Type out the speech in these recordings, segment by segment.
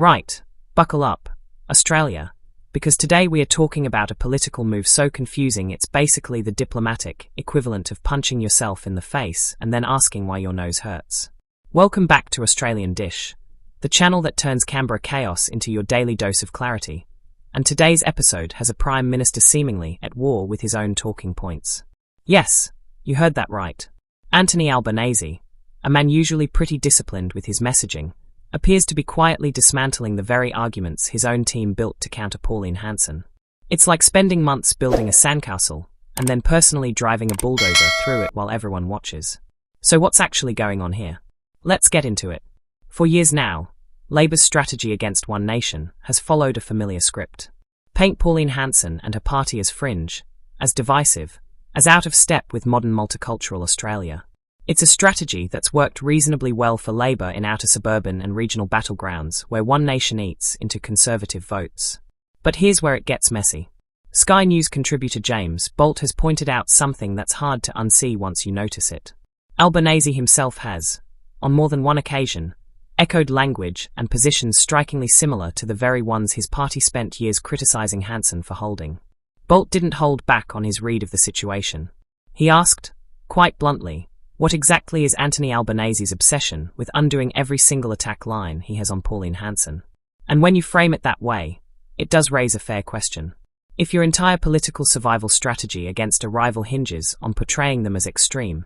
Right, buckle up, Australia, because today we are talking about a political move so confusing it's basically the diplomatic equivalent of punching yourself in the face and then asking why your nose hurts. Welcome back to Australian Dish, the channel that turns Canberra chaos into your daily dose of clarity. And today's episode has a Prime Minister seemingly at war with his own talking points. Yes, you heard that right. Anthony Albanese, a man usually pretty disciplined with his messaging, appears to be quietly dismantling the very arguments his own team built to counter Pauline Hanson. It's like spending months building a sandcastle and then personally driving a bulldozer through it while everyone watches. So what's actually going on here? Let's get into it. For years now, Labor's strategy against One Nation has followed a familiar script. Paint Pauline Hanson and her party as fringe, as divisive, as out of step with modern multicultural Australia. It's a strategy that's worked reasonably well for Labor in outer suburban and regional battlegrounds where One Nation eats into conservative votes. But here's where it gets messy. Sky News contributor James Bolt has pointed out something that's hard to unsee once you notice it. Albanese himself has, on more than one occasion, echoed language and positions strikingly similar to the very ones his party spent years criticising Hanson for holding. Bolt didn't hold back on his read of the situation. He asked, quite bluntly, what exactly is Anthony Albanese's obsession with undoing every single attack line he has on Pauline Hanson? And when you frame it that way, it does raise a fair question. If your entire political survival strategy against a rival hinges on portraying them as extreme,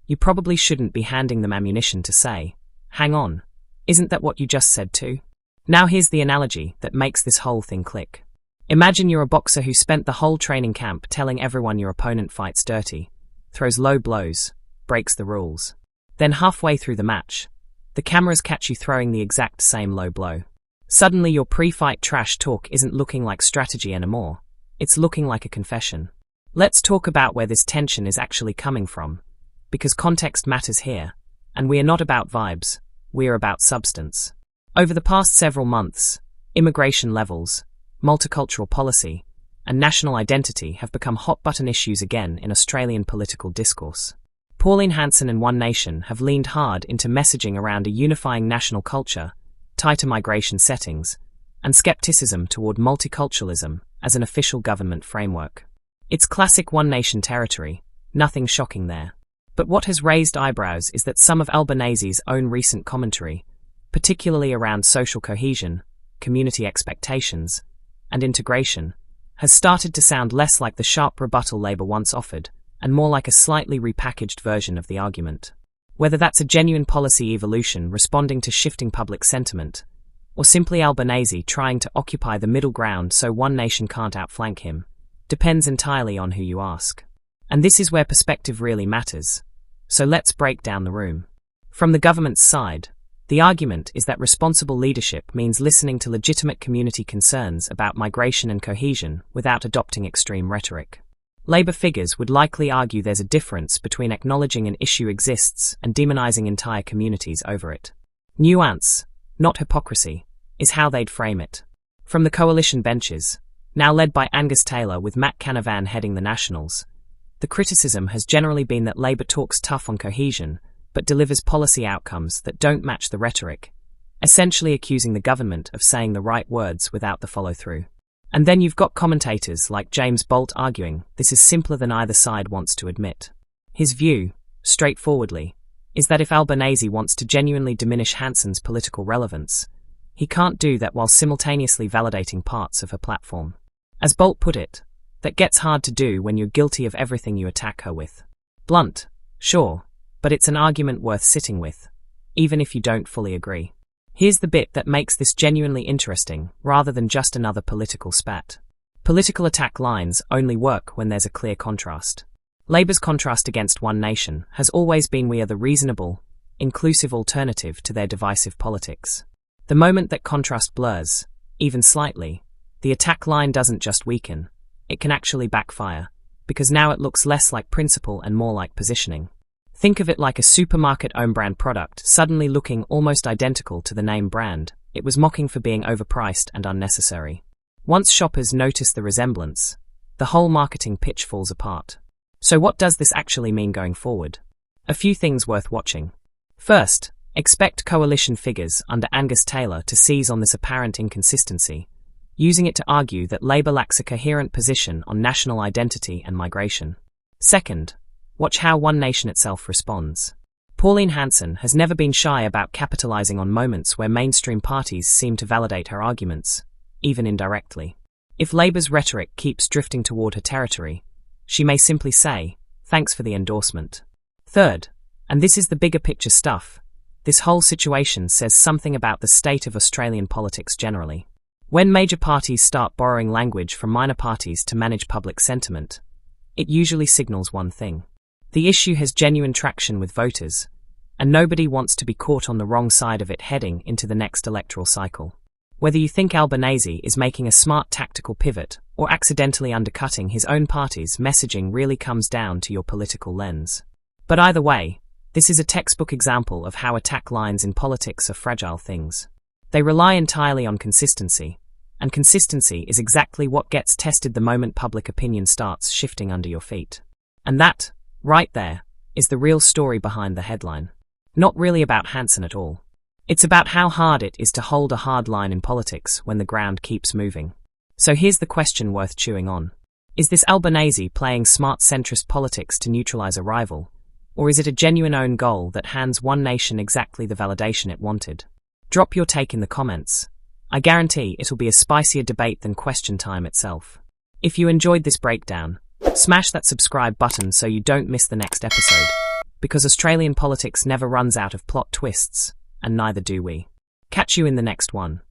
you probably shouldn't be handing them ammunition to say, hang on, isn't that what you just said too? Now here's the analogy that makes this whole thing click. Imagine you're a boxer who spent the whole training camp telling everyone your opponent fights dirty, throws low blows, breaks the rules. Then halfway through the match, the cameras catch you throwing the exact same low blow. Suddenly your pre-fight trash talk isn't looking like strategy anymore, it's looking like a confession. Let's talk about where this tension is actually coming from, because context matters here, and we are not about vibes, we are about substance. Over the past several months, immigration levels, multicultural policy, and national identity have become hot-button issues again in Australian political discourse. Pauline Hanson and One Nation have leaned hard into messaging around a unifying national culture, tighter migration settings, and skepticism toward multiculturalism as an official government framework. It's classic One Nation territory, nothing shocking there. But what has raised eyebrows is that some of Albanese's own recent commentary, particularly around social cohesion, community expectations, and integration, has started to sound less like the sharp rebuttal Labor once offered, and more like a slightly repackaged version of the argument. Whether that's a genuine policy evolution responding to shifting public sentiment, or simply Albanese trying to occupy the middle ground so One Nation can't outflank him, depends entirely on who you ask. And this is where perspective really matters. So let's break down the room. From the government's side, the argument is that responsible leadership means listening to legitimate community concerns about migration and cohesion without adopting extreme rhetoric. Labor figures would likely argue there's a difference between acknowledging an issue exists and demonizing entire communities over it. Nuance, not hypocrisy, is how they'd frame it. From the coalition benches, now led by Angus with Matt Canavan heading the Nationals, the criticism has generally been that Labor talks tough on cohesion, but delivers policy outcomes that don't match the rhetoric, essentially accusing the government of saying the right words without the follow-through. And then you've got commentators like James Bolt arguing this is simpler than either side wants to admit. His view, straightforwardly, is that if Albanese wants to genuinely diminish Hanson's political relevance, he can't do that while simultaneously validating parts of her platform. As Bolt put it, that gets hard to do when you're guilty of everything you attack her with. Blunt, sure, but it's an argument worth sitting with, even if you don't fully agree. Here's the bit that makes this genuinely interesting, rather than just another political spat. Political attack lines only work when there's a clear contrast. Labor's contrast against One Nation has always been we are the reasonable, inclusive alternative to their divisive politics. The moment that contrast blurs, even slightly, the attack line doesn't just weaken, it can actually backfire, because now it looks less like principle and more like positioning. Think of it like a supermarket own-brand product suddenly looking almost identical to the name brand it was mocking for being overpriced and unnecessary. Once shoppers notice the resemblance, the whole marketing pitch falls apart. So what does this actually mean going forward? A few things worth watching. First, Expect coalition figures under Angus to seize on this apparent inconsistency, using it to argue that Labour lacks a coherent position on national identity and migration. Second, watch how One Nation itself responds. Pauline Hanson has never been shy about capitalising on moments where mainstream parties seem to validate her arguments, even indirectly. If Labour's rhetoric keeps drifting toward her territory, she may simply say, "Thanks for the endorsement." Third, and this is the bigger picture stuff, this whole situation says something about the state of Australian politics generally. When major parties start borrowing language from minor parties to manage public sentiment, it usually signals one thing. The issue has genuine traction with voters, and nobody wants to be caught on the wrong side of it heading into the next electoral cycle. Whether you think Albanese is making a smart tactical pivot or accidentally undercutting his own party's messaging really comes down to your political lens. But either way, this is a textbook example of how attack lines in politics are fragile things. They rely entirely on consistency, and consistency is exactly what gets tested the moment public opinion starts shifting under your feet. And that, right there, is the real story behind the headline. Not really about Hanson at all. It's about how hard it is to hold a hard line in politics when the ground keeps moving. So here's the question worth chewing on. Is this Albanese playing smart centrist politics to neutralise a rival? Or is it a genuine own goal that hands One Nation exactly the validation it wanted? Drop your take in the comments. I guarantee it'll be a spicier debate than question time itself. If you enjoyed this breakdown, smash that subscribe button so you don't miss the next episode. Because Australian politics never runs out of plot twists, and neither do we. Catch you in the next one.